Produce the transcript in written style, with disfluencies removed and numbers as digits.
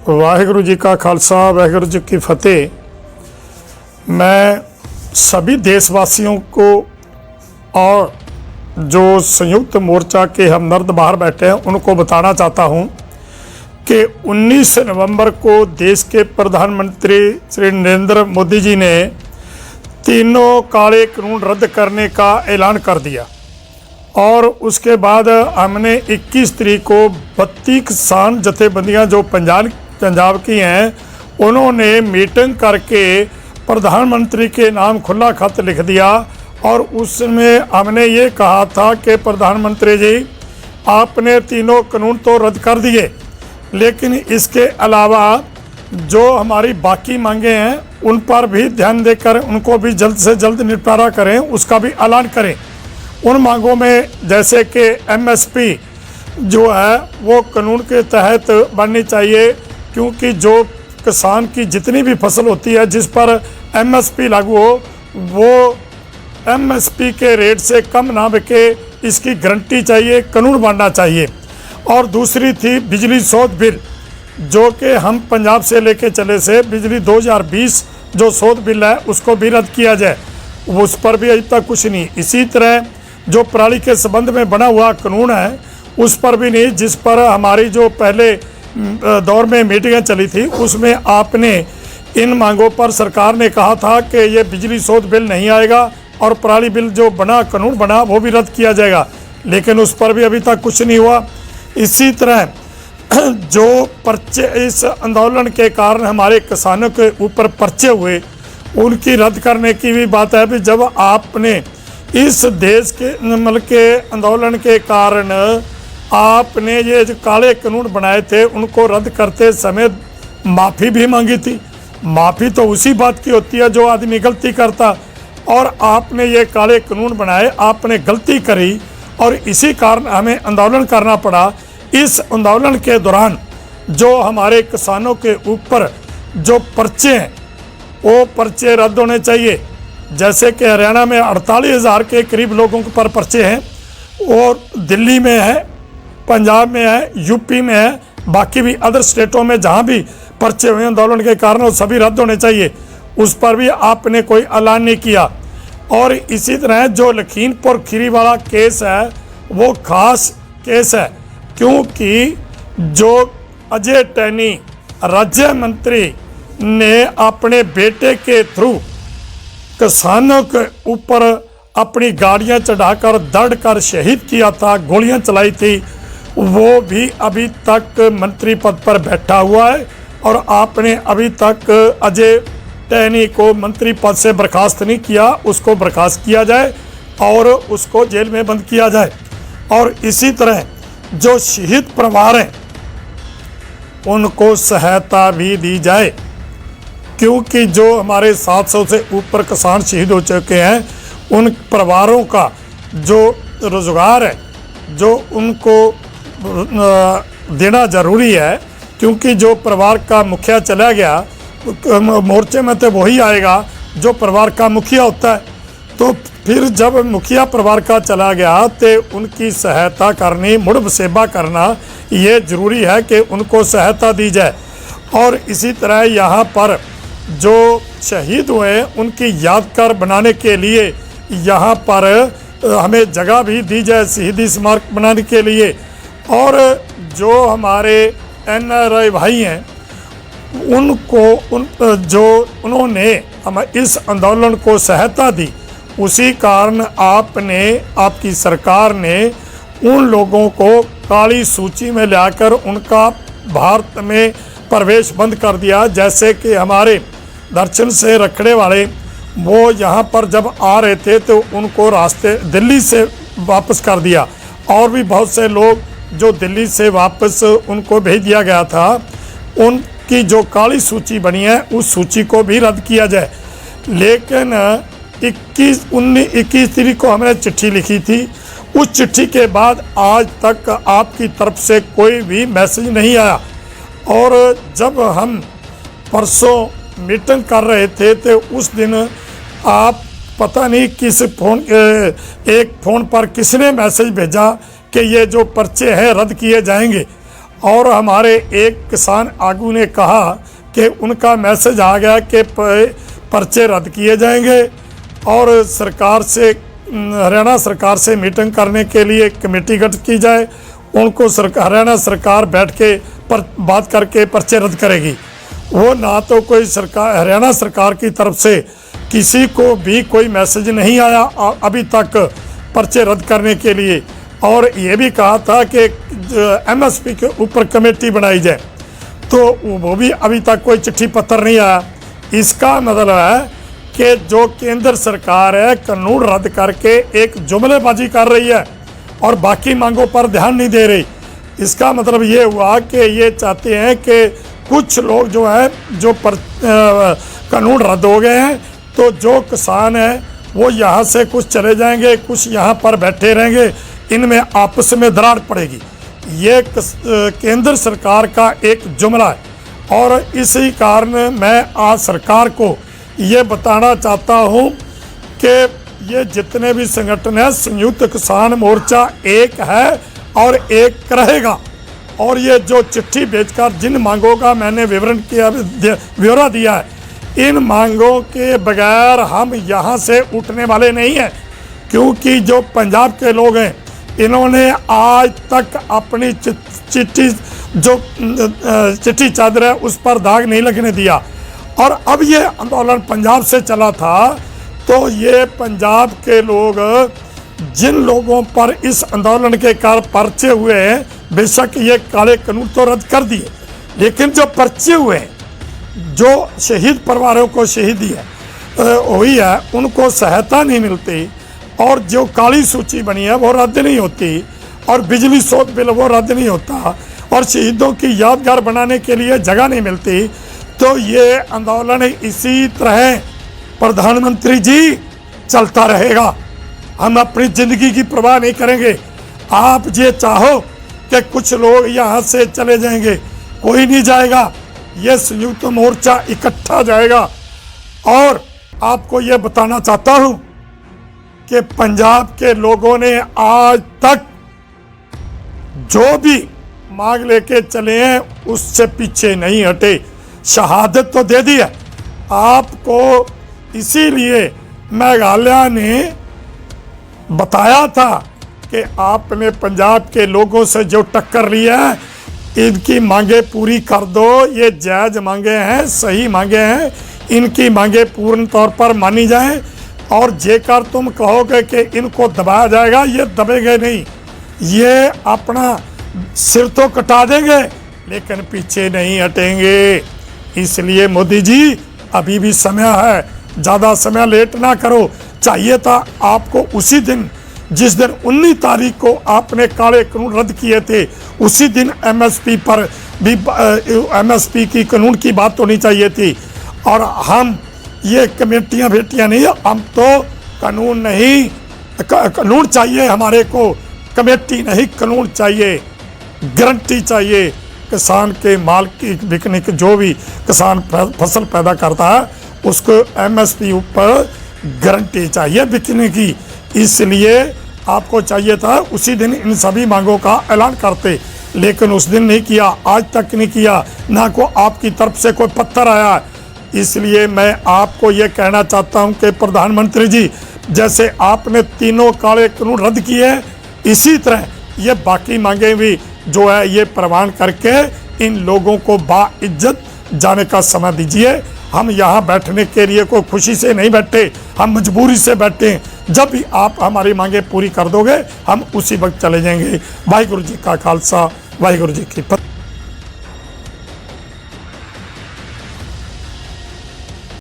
वाहिगुरु जी का खालसा वाहिगुरु जी की फतेह। मैं सभी देशवासियों को और जो संयुक्त मोर्चा के हमदर्द बाहर बैठे हैं उनको बताना चाहता हूं कि 19 नवंबर को देश के प्रधानमंत्री श्री नरेंद्र मोदी जी ने तीनों काले कानून रद्द करने का ऐलान कर दिया और उसके बाद हमने 21 तारीख को 32 किसान जथेबंदियां जो पंजाब की हैं उन्होंने मीटिंग करके प्रधानमंत्री के नाम खुला खत लिख दिया और उसमें हमने ये कहा था कि प्रधानमंत्री जी आपने तीनों कानून तो रद्द कर दिए, लेकिन इसके अलावा जो हमारी बाकी मांगे हैं उन पर भी ध्यान देकर उनको भी जल्द से जल्द निपटारा करें, उसका भी ऐलान करें। उन मांगों में जैसे कि एमएसपी जो है वो कानून के तहत बननी चाहिए, क्योंकि जो किसान की जितनी भी फसल होती है जिस पर एमएसपी लागू हो वो एमएसपी के रेट से कम ना बिके, इसकी गारंटी चाहिए, कानून बनना चाहिए। और दूसरी थी बिजली सोध बिल, जो कि हम पंजाब से लेके चले से बिजली 2020 जो सोध बिल है उसको भी रद्द किया जाए, उस पर भी अभी तक कुछ नहीं। इसी तरह जो पराली के संबंध में बना हुआ कानून है उस पर भी नहीं, जिस पर हमारी जो पहले दौर में मीटिंगें चली थी उसमें आपने इन मांगों पर सरकार ने कहा था कि ये बिजली शोध बिल नहीं आएगा और पराली बिल जो बना कानून बना वो भी रद्द किया जाएगा, लेकिन उस पर भी अभी तक कुछ नहीं हुआ। इसी तरह जो पर्चे इस आंदोलन के कारण हमारे किसानों के ऊपर पर्चे हुए उनकी रद्द करने की भी बात है। भी जब आपने इस देश के मतलब के आंदोलन के कारण आपने ये जो काले कानून बनाए थे उनको रद्द करते समय माफ़ी भी मांगी थी। माफ़ी तो उसी बात की होती है जो आदमी गलती करता, और आपने ये काले कानून बनाए, आपने गलती करी और इसी कारण हमें आंदोलन करना पड़ा। इस आंदोलन के दौरान जो हमारे किसानों के ऊपर जो पर्चे हैं वो पर्चे रद्द होने चाहिए। जैसे कि हरियाणा में 48,000 के करीब लोगों पर पर्चे हैं और दिल्ली में है, पंजाब में है, यूपी में है, बाकी भी अदर स्टेटों में जहां भी पर्चे हुए आंदोलन के कारण वो सभी रद्द होने चाहिए, उस पर भी आपने कोई ऐलान नहीं किया। और इसी तरह जो लखीमपुर खीरी वाला केस है वो खास केस है, क्योंकि जो अजय टैनी राज्य मंत्री ने अपने बेटे के थ्रू किसानों के ऊपर अपनी गाड़ियां चढ़ाकर दर्द कर शहीद किया था, गोलियां चलाई थी, वो भी अभी तक मंत्री पद पर बैठा हुआ है और आपने अभी तक अजय टैनी को मंत्री पद से बर्खास्त नहीं किया। उसको बर्खास्त किया जाए और उसको जेल में बंद किया जाए। और इसी तरह जो शहीद परिवार हैं उनको सहायता भी दी जाए, क्योंकि जो हमारे 700 से ऊपर किसान शहीद हो चुके हैं उन परिवारों का जो रोज़गार है जो उनको देना ज़रूरी है, क्योंकि जो परिवार का मुखिया चला गया मोर्चे में तो वही आएगा जो परिवार का मुखिया होता है। तो फिर जब मुखिया परिवार का चला गया तो उनकी सहायता करनी, मुड़ सेवा करना ये ज़रूरी है कि उनको सहायता दी जाए। और इसी तरह यहाँ पर जो शहीद हुए उनकी यादगार बनाने के लिए यहाँ पर हमें जगह भी दी जाए शहीदी स्मारक बनाने के लिए। और जो हमारे एनआरआई भाई हैं उनको जो उन्होंने हम इस आंदोलन को सहायता दी, उसी कारण आपकी सरकार ने उन लोगों को काली सूची में लाकर उनका भारत में प्रवेश बंद कर दिया। जैसे कि हमारे दर्शन से रखड़े वाले वो यहाँ पर जब आ रहे थे तो उनको रास्ते दिल्ली से वापस कर दिया, और भी बहुत से लोग जो दिल्ली से वापस उनको भेज दिया गया था, उनकी जो काली सूची बनी है उस सूची को भी रद्द किया जाए। लेकिन 21 तारीख को हमने चिट्ठी लिखी थी, उस चिट्ठी के बाद आज तक आपकी तरफ से कोई भी मैसेज नहीं आया। और जब हम परसों मीटिंग कर रहे थे तो उस दिन आप पता नहीं किस फ़ोन पर किसने मैसेज भेजा कि ये जो पर्चे हैं रद्द किए जाएंगे, और हमारे एक किसान आगू ने कहा कि उनका मैसेज आ गया कि पर्चे रद्द किए जाएंगे और सरकार से, हरियाणा सरकार से मीटिंग करने के लिए कमेटी गठित की जाए। उनको हरियाणा सरकार बैठ के बात करके पर्चे रद्द करेगी। वो ना तो कोई सरकार, हरियाणा सरकार की तरफ से किसी को भी कोई मैसेज नहीं आया अभी तक पर्चे रद्द करने के लिए। और ये भी कहा था कि एमएसपी के ऊपर कमेटी बनाई जाए, तो वो भी अभी तक कोई चिट्ठी पत्र नहीं आया। इसका मतलब है कि जो केंद्र सरकार है कानून रद्द करके एक जुमलेबाजी कर रही है और बाकी मांगों पर ध्यान नहीं दे रही। इसका मतलब ये हुआ कि ये चाहते हैं कि कुछ लोग जो है कानून रद्द हो गए हैं, तो जो किसान है वो यहाँ से कुछ चले जाएंगे, कुछ यहाँ पर बैठे रहेंगे, इनमें आपस में दरार पड़ेगी। ये केंद्र सरकार का एक जुमला है और इसी कारण मैं आज सरकार को ये बताना चाहता हूँ कि ये जितने भी संगठन हैं, संयुक्त किसान मोर्चा एक है और एक रहेगा। और ये जो चिट्ठी भेजकर जिन मांगों का मैंने ब्यौरा दिया है, इन मांगों के बगैर हम यहाँ से उठने वाले नहीं हैं, क्योंकि जो पंजाब के लोग हैं इन्होंने आज तक अपनी चिट्ठी चादर है उस पर दाग नहीं लगने दिया। और अब ये आंदोलन पंजाब से चला था, तो ये पंजाब के लोग, जिन लोगों पर इस आंदोलन के कारण पर्चे हुए हैं, बेशक ये काले कानून तो रद्द कर दिए, लेकिन जो पर्चे हुए हैं, जो शहीद परिवारों को शहीदी हुई है, उनको सहायता नहीं मिलती, और जो काली सूची बनी है वो रद्द नहीं होती, और बिजली स्रोत बिल वो रद्द नहीं होता, और शहीदों की यादगार बनाने के लिए जगह नहीं मिलती, तो ये आंदोलन इसी तरह प्रधानमंत्री जी चलता रहेगा। हम अपनी ज़िंदगी की परवाह नहीं करेंगे। आप ये चाहो कि कुछ लोग यहाँ से चले जाएंगे, कोई नहीं जाएगा। ये संयुक्त मोर्चा इकट्ठा जाएगा। और आपको ये बताना चाहता हूँ कि पंजाब के लोगों ने आज तक जो भी मांग लेके चले हैं उससे पीछे नहीं हटे। शहादत तो दे दी है आपको, इसीलिए मेघालय ने बताया था कि आपने पंजाब के लोगों से जो टक्कर ली है, इनकी मांगे पूरी कर दो। ये जायज़ मांगे हैं, सही मांगे हैं, इनकी मांगे पूर्ण तौर पर मानी जाएं। और जेकर तुम कहोगे कि इनको दबाया जाएगा, ये दबेंगे नहीं, ये अपना सिर तो कटा देंगे लेकिन पीछे नहीं हटेंगे। इसलिए मोदी जी अभी भी समय है, ज़्यादा समय लेट ना करो। चाहिए था आपको उसी दिन, जिस दिन 19 तारीख को आपने काले कानून रद्द किए थे, उसी दिन एमएसपी पर भी एमएसपी की कानून की बात होनी चाहिए थी। और हम ये कमेटियां बेटियां नहीं, हम तो कानून नहीं, कानून चाहिए हमारे को, कमेटी नहीं, कानून चाहिए, गारंटी चाहिए। किसान के माल की बिकने की, जो भी किसान फसल पैदा करता है उसको एमएसपी ऊपर गारंटी चाहिए बिकने की। इसलिए आपको चाहिए था उसी दिन इन सभी मांगों का ऐलान करते, लेकिन उस दिन नहीं किया, आज तक नहीं किया, ना को आपकी तरफ से कोई पत्थर आया। इसलिए मैं आपको ये कहना चाहता हूं कि प्रधानमंत्री जी, जैसे आपने तीनों काले कानून रद्द किए, इसी तरह ये बाकी मांगे भी जो है ये प्रवान करके इन लोगों को बाइज्जत जाने का समय दीजिए। हम यहाँ बैठने के लिए कोई खुशी से नहीं बैठे, हम मजबूरी से बैठे हैं। जब भी आप हमारी मांगे पूरी कर दोगे, हम उसी वक्त चले जाएंगे। वाहिगुरु जी का खालसा, वाहिगुरु जी की फतेह।